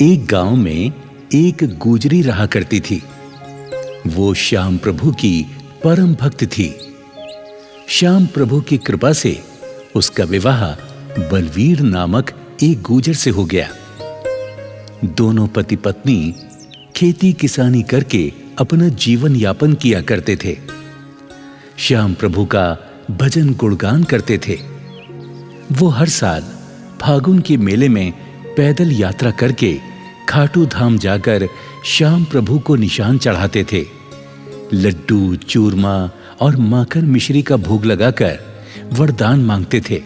एक गांव में एक गुजरी रहा करती थी। वो श्याम प्रभु की परम भक्त थी। श्याम प्रभु की कृपा से उसका विवाह बलवीर नामक एक गुजर से हो गया। दोनों पति पत्नी खेती किसानी करके अपना जीवन यापन किया करते थे। श्याम प्रभु का भजन गुणगान करते थे। वो हर साल फागुन के मेले में पैदल यात्रा करके खाटू धाम जाकर श्याम प्रभु को निशान चढ़ाते थे। लड्डू, चूरमा और माखन मिश्री का भोग लगाकर वरदान मांगते थे।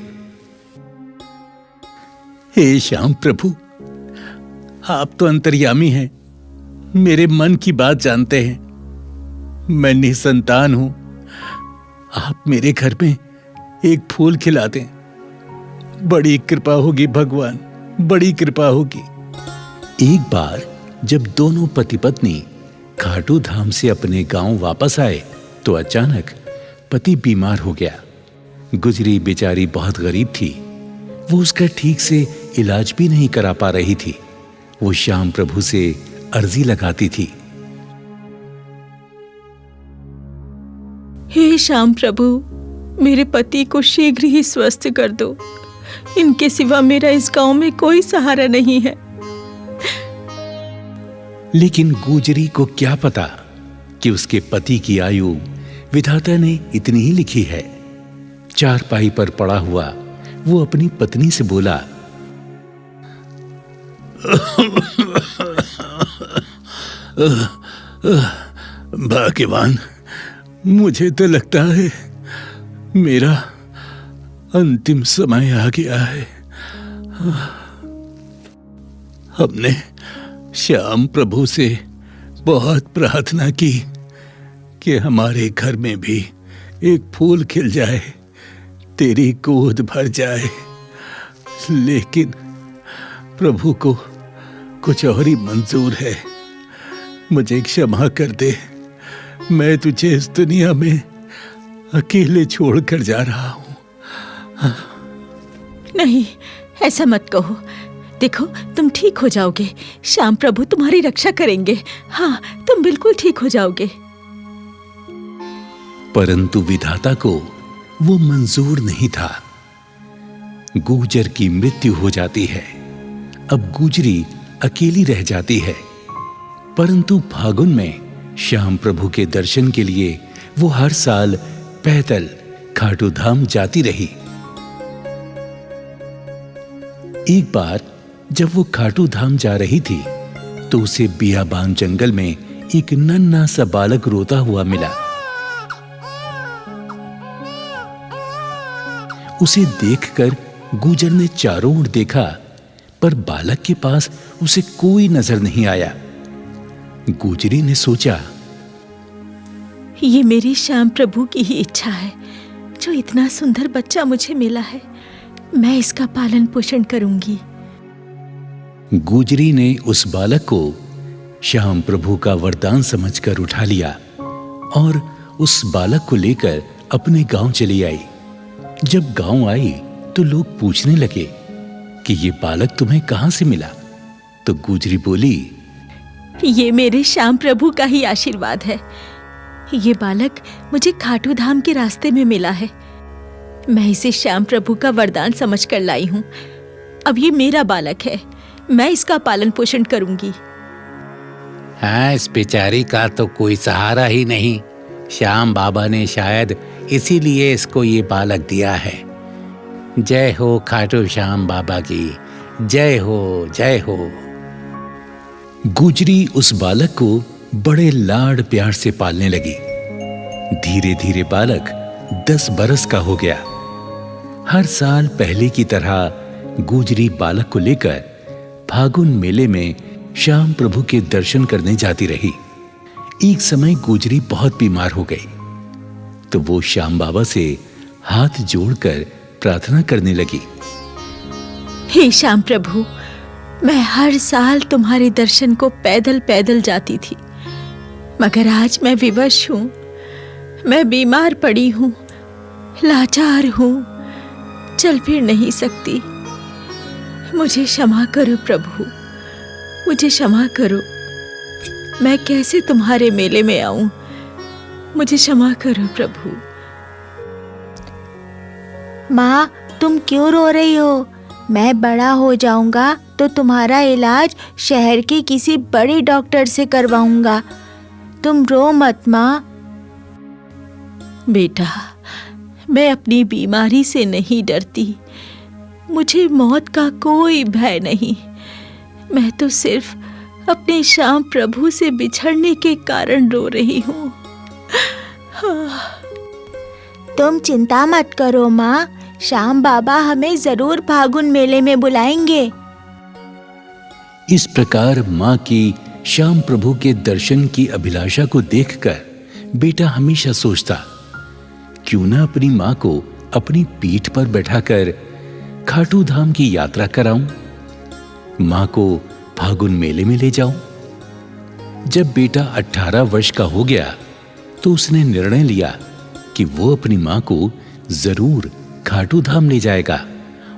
हे श्याम प्रभु, आप तो अंतर्यामी हैं, मेरे मन की बात जानते हैं। मैं निसंतान हूं। आप मेरे घर में एक फूल खिला दें। बड़ी कृपा होगी भगवान, बड़ी कृपा होगी। एक बार जब दोनों पति पत्नी खाटू धाम से अपने गांव वापस आए तो अचानक पति बीमार हो गया। गुजरी बेचारी बहुत गरीब थी। वो उसका ठीक से इलाज भी नहीं करा पा रही थी। वो श्याम प्रभु से अर्जी लगाती थी। हे श्याम प्रभु, मेरे पति को शीघ्र ही स्वस्थ कर दो। इनके सिवा मेरा इस गांव में कोई सहारा नहीं है। लेकिन गुजरी को क्या पता कि उसके पति की आयु विधाता ने इतनी ही लिखी है। चारपाई पर पड़ा हुआ वो अपनी पत्नी से बोला, भाग्यवान, मुझे तो लगता है मेरा अंतिम समय आ गया है। हमने श्याम प्रभु से बहुत प्रार्थना की कि हमारे घर में भी एक फूल खिल जाए, तेरी गोद भर जाए, लेकिन प्रभु को कुछ और ही मंजूर है। मुझे क्षमा कर दे, मैं तुझे इस दुनिया में अकेले छोड़कर जा रहा हूं। नहीं, ऐसा मत कहो। देखो, तुम ठीक हो जाओगे। श्याम प्रभु तुम्हारी रक्षा करेंगे। हाँ, तुम बिल्कुल ठीक हो जाओगे। परंतु विधाता को वो मंजूर नहीं था। गुजर की मृत्यु हो जाती है। अब गुजरी अकेली रह जाती है। परंतु फागुन में श्याम प्रभु के दर्शन के लिए वो हर साल पैदल खाटू धाम जाती रही। एक बार जब वो खाटू धाम जा रही थी तो उसे बियाबान जंगल में एक नन्हा सा बालक रोता हुआ मिला। उसे देखकर गुजर ने चारों ओर देखा, पर बालक के पास उसे कोई नजर नहीं आया। गुजरी ने सोचा, ये मेरी श्याम प्रभु की ही इच्छा है। जो इतना सुंदर बच्चा मुझे मिला है, मैं इसका पालन पोषण करूंगी। गुजरी ने उस बालक को श्याम प्रभु का वरदान समझकर उठा लिया और उस बालक को लेकर अपने गांव चली आई। जब गांव आई तो लोग पूछने लगे कि ये बालक तुम्हें कहां से मिला? तो गुजरी बोली, ये मेरे श्याम प्रभु का ही आशीर्वाद है। ये बालक मुझे खाटू धाम के रास्ते में मिला है। मैं इसे श्याम प्रभु का वरदान समझकर लाई हूं। अब ये मेरा बालक है, मैं इसका पालन पोषण करूंगी। हाँ, इस बेचारी का तो कोई सहारा ही नहीं। श्याम बाबा ने शायद इसीलिए इसको ये बालक दिया है। जय हो खाटू श्याम बाबा की, जय हो, जय हो। गुजरी उस बालक को बड़े लाड प्यार से पालने लगी। धीरे धीरे बालक 10 बरस का हो गया। हर साल पहले की तरह गुजरी बालक को लेकर फागुन मेले में श्याम प्रभु के दर्शन करने जाती रही। एक समय गुजरी बहुत बीमार हो गई तो वो श्याम बाबा से हाथ जोड़कर प्रार्थना करने लगी, हे श्याम प्रभु, मैं हर साल तुम्हारे दर्शन को पैदल पैदल जाती थी, मगर आज मैं विवश हूं। मैं बीमार पड़ी हूं, लाचार हूं, चल फिर नहीं सकती। मुझे क्षमा करो प्रभु, मुझे क्षमा करो। मैं कैसे तुम्हारे मेले में आऊं? मुझे क्षमा करो प्रभु। माँ, तुम क्यों रो रही हो? मैं बड़ा हो जाऊंगा तो तुम्हारा इलाज शहर के किसी बड़े डॉक्टर से करवाऊंगा। तुम रो मत माँ। बेटा, मैं अपनी बीमारी से नहीं डरती। मुझे मौत का कोई भय नहीं। मैं तो सिर्फ अपने श्याम प्रभु से बिछड़ने के कारण रो रही हूँ। तुम चिंता मत करो माँ, श्याम बाबा हमें जरूर फागुन मेले में बुलाएंगे। इस प्रकार मां की श्याम प्रभु के दर्शन की अभिलाषा को देखकर बेटा हमेशा सोचता, क्यों ना अपनी मां को अपनी पीठ पर बैठाकर खाटू धाम की यात्रा कराऊं, मां को फागुन मेले में ले जाऊं। जब बेटा 18 वर्ष का हो गया तो उसने निर्णय लिया कि वो अपनी मां को जरूर खाटू धाम ले जाएगा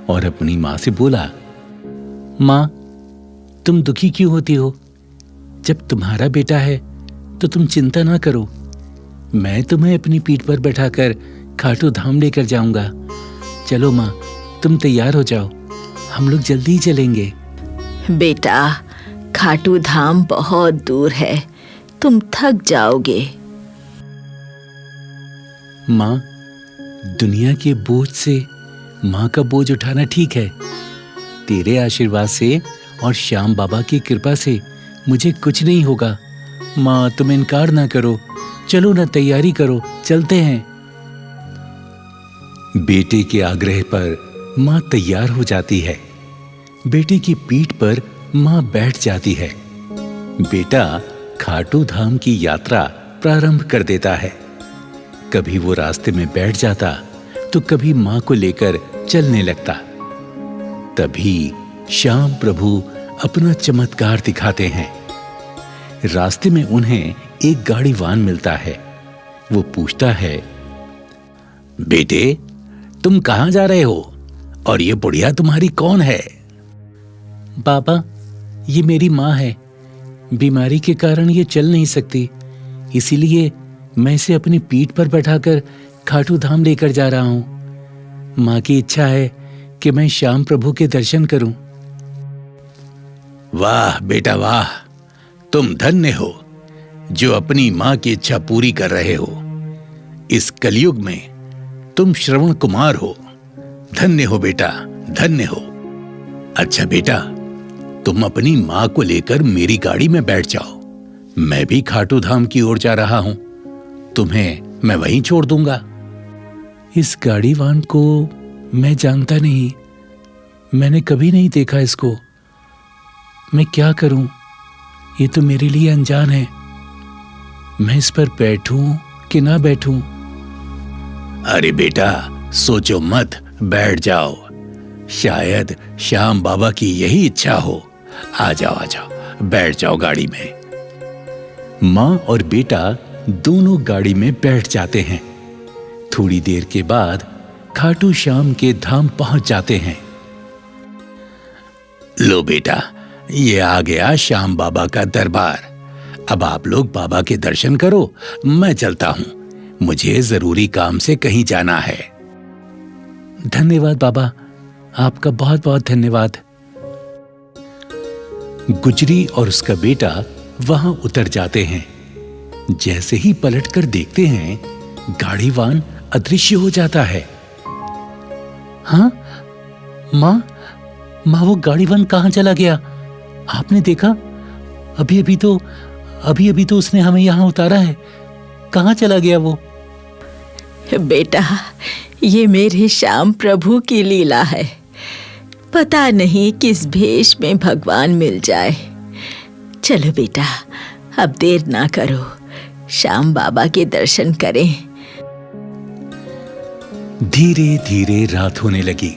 और अपनी मां से बोला, मां, तुम दुखी क्यों होती हो? जब तुम्हारा बेटा है तो तुम चिंता ना करो। मैं तुम्हें अपनी पीठ पर बैठाकर खाटू धाम लेकर जाऊंगा। चलो मां, तुम तैयार हो जाओ, हम लोग जल्दी ही चलेंगे। बेटा, खाटू धाम बहुत दूर है, तुम थक जाओगे। मां, दुनिया के बोझ से मां का बोझ उठाना ठीक है। तेरे आशीर्वाद से और श्याम बाबा की कृपा से मुझे कुछ नहीं होगा। मां, तुम इनकार ना करो, चलो ना, तैयारी करो, चलते हैं। बेटे के आग्रह पर मां तैयार हो जाती है। बेटे की पीठ पर मां बैठ जाती है। बेटा खाटू धाम की यात्रा प्रारंभ कर देता है। कभी वो रास्ते में बैठ जाता तो कभी मां को लेकर चलने लगता। तभी श्याम प्रभु अपना चमत्कार दिखाते हैं। रास्ते में उन्हें एक गाड़ीवान मिलता है। वो पूछता है, बेटे, तुम कहां जा रहे हो और ये बुढ़िया तुम्हारी कौन है? बाबा, ये मेरी मां है। बीमारी के कारण ये चल नहीं सकती, इसीलिए मैं इसे अपनी पीठ पर बैठाकर खाटू धाम लेकर जा रहा हूं। मां की इच्छा है कि मैं श्याम प्रभु के दर्शन करूं। वाह बेटा वाह, तुम धन्य हो जो अपनी मां की इच्छा पूरी कर रहे हो। इस कलयुग में तुम श्रवण कुमार हो। धन्य हो बेटा, धन्य हो। अच्छा बेटा, तुम अपनी मां को लेकर मेरी गाड़ी में बैठ जाओ। मैं भी खाटू धाम की ओर जा रहा हूं। तुम्हें मैं वहीं छोड़ दूंगा। इस गाड़ीवान को मैं जानता नहीं, मैंने कभी नहीं देखा इसको। मैं क्या करूं? ये तो मेरे लिए अनजान है। मैं इस पर बैठूं कि ना बैठूं? अरे बेटा, सोचो मत, बैठ जाओ। शायद श्याम बाबा की यही इच्छा हो। आ जाओ, आ जाओ, बैठ जाओ गाड़ी में। मां और बेटा दोनों गाड़ी में बैठ जाते हैं। थोड़ी देर के बाद खाटू श्याम के धाम पहुंच जाते हैं। लो बेटा, ये आ गया श्याम बाबा का दरबार। अब आप लोग बाबा के दर्शन करो, मैं चलता हूं। मुझे जरूरी काम से कहीं जाना है। धन्यवाद बाबा, आपका बहुत बहुत धन्यवाद। गुजरी और उसका बेटा वहां उतर जाते हैं। जैसे ही पलटकर देखते हैं, गाड़ीवान अदृश्य हो जाता है। हाँ, मां, वो गाड़ीवान कहां चला गया? आपने देखा? अभी अभी तो उसने हमें यहां उतारा है। कहां चला गया वो? बेटा, ये मेरे श्याम प्रभु की लीला है। पता नहीं किस भेष में भगवान मिल जाए। चलो बेटा, अब देर ना करो, श्याम बाबा के दर्शन करें। धीरे धीरे रात होने लगी।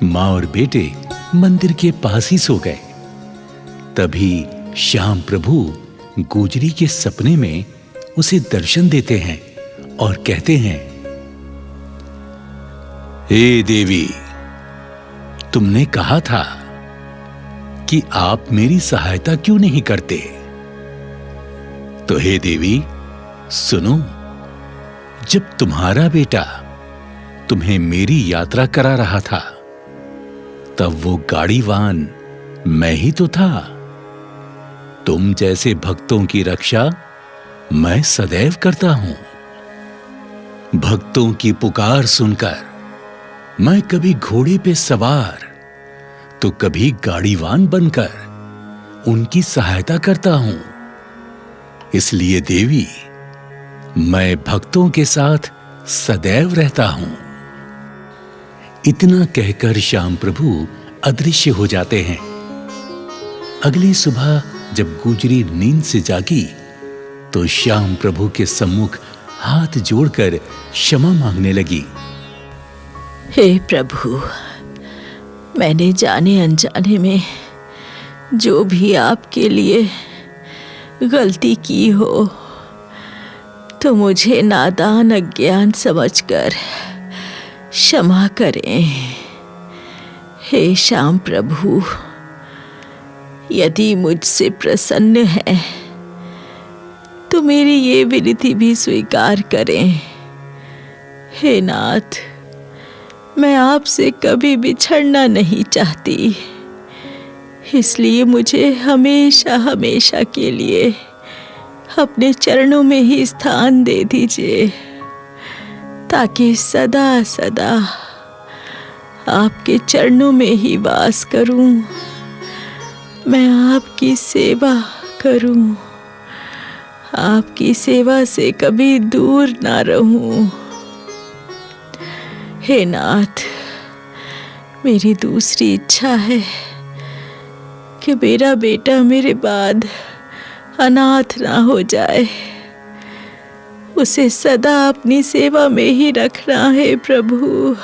मां और बेटे मंदिर के पास ही सो गए। तभी श्याम प्रभु गुजरी के सपने में उसे दर्शन देते हैं और कहते हैं, हे देवी, तुमने कहा था कि आप मेरी सहायता क्यों नहीं करते। तो हे देवी सुनो, जब तुम्हारा बेटा तुम्हें मेरी यात्रा करा रहा था, तब वो गाड़ीवान मैं ही तो था। तुम जैसे भक्तों की रक्षा मैं सदैव करता हूं। भक्तों की पुकार सुनकर मैं कभी घोड़े पे सवार तो कभी गाड़ीवान बनकर उनकी सहायता करता हूं। इसलिए देवी, मैं भक्तों के साथ सदैव रहता हूं। इतना कहकर श्याम प्रभु अदृश्य हो जाते हैं। अगली सुबह जब गुजरी नींद से जागी तो श्याम प्रभु के सम्मुख हाथ जोड़कर क्षमा मांगने लगी। हे प्रभु, मैंने जाने अनजाने में जो भी आपके लिए गलती की हो तो मुझे नादान अज्ञान समझकर क्षमा करें। हे श्याम प्रभु, यदि मुझसे प्रसन्न है तो मेरी ये विनती भी स्वीकार करें। हे नाथ, मैं आपसे कभी बिछड़ना नहीं चाहती, इसलिए मुझे हमेशा हमेशा के लिए अपने चरणों में ही स्थान दे दीजिए, ताकि सदा सदा आपके चरणों में ही वास करूं, मैं आपकी सेवा करूं, आपकी सेवा से कभी दूर ना रहूं। हे नाथ, मेरी दूसरी इच्छा है कि मेरा बेटा मेरे बाद अनाथ ना हो जाए। उसे सदा अपनी सेवा में ही रखना है प्रभु,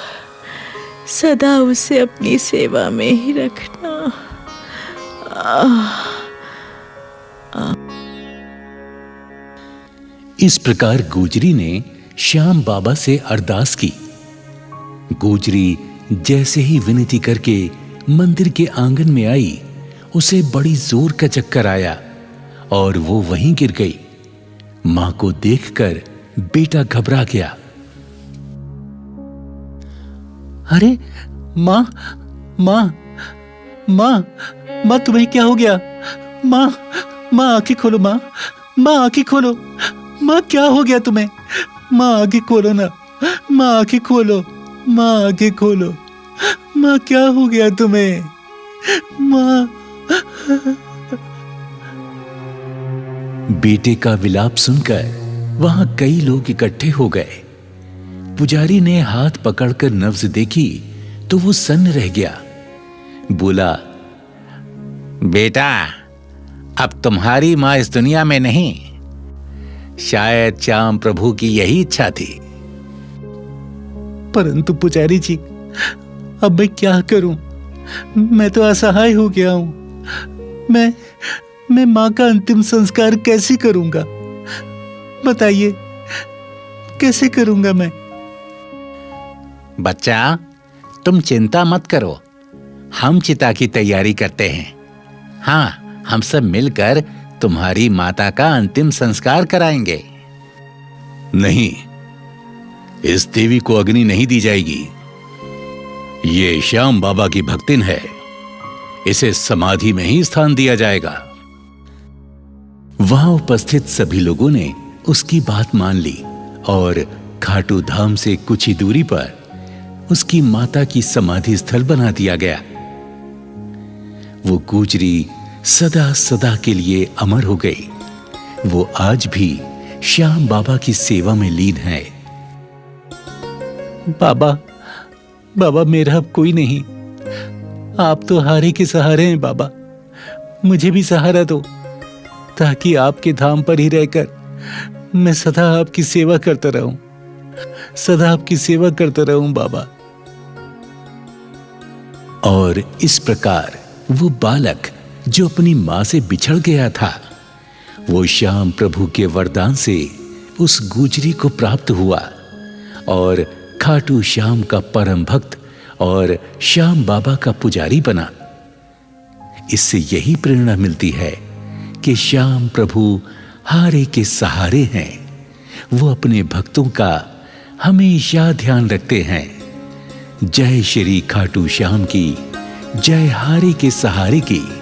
सदा उसे अपनी सेवा में ही रखना। इस प्रकार गुजरी ने श्याम बाबा से अरदास की। गुजरी जैसे ही विनती करके मंदिर के आंगन में आई, उसे बड़ी जोर का चक्कर आया और वो वहीं गिर गई। मां को देखकर बेटा घबरा गया। अरे मां, मां, मां, मां, तुम्हें क्या हो गया? मां, मां आंखें खोलो, मां, मां आंखें खोलो, मां क्या हो गया तुम्हें? मां आंखें खोलो ना, मां आंखें खोलो, मां आंखें खोलो, मां क्या हो गया तुम्हें? मां। बेटे का विलाप सुनकर वहां कई लोग इकट्ठे हो गए। पुजारी ने हाथ पकड़कर नब्ज देखी तो वो सन्न रह गया। बोला, बेटा, अब तुम्हारी मां इस दुनिया में नहीं। शायद श्याम प्रभु की यही इच्छा थी। परंतु पुजारी जी, अब मैं क्या करूं? मैं तो असहाय हो गया हूं। मैं मां का अंतिम संस्कार कैसे करूंगा? बताइए, कैसे करूंगा मैं? बच्चा, तुम चिंता मत करो, हम चिता की तैयारी करते हैं। हाँ, हम सब मिलकर तुम्हारी माता का अंतिम संस्कार कराएंगे। नहीं, इस देवी को अग्नि नहीं दी जाएगी। ये श्याम बाबा की भक्तिन है, इसे समाधि में ही स्थान दिया जाएगा। वहां उपस्थित सभी लोगों ने उसकी बात मान ली और खाटू धाम से कुछ ही दूरी पर उसकी माता की समाधि स्थल बना दिया गया। वो गुजरी सदा सदा के लिए अमर हो गई। वो आज भी श्याम बाबा की सेवा में लीन है। बाबा, बाबा, मेरा अब कोई नहीं। आप तो हारे के सहारे हैं बाबा। मुझे भी सहारा दो, ताकि आपके धाम पर ही रहकर मैं सदा आपकी सेवा करता रहूं, सदा आपकी सेवा करता रहूं बाबा। और इस प्रकार वो बालक जो अपनी मां से बिछड़ गया था, वो श्याम प्रभु के वरदान से उस गुजरी को प्राप्त हुआ और खाटू श्याम का परम भक्त और श्याम बाबा का पुजारी बना। इससे यही प्रेरणा मिलती है कि श्याम प्रभु हारे के सहारे हैं। वो अपने भक्तों का हमेशा ध्यान रखते हैं। जय श्री खाटू श्याम की, जय हारे के सहारे की।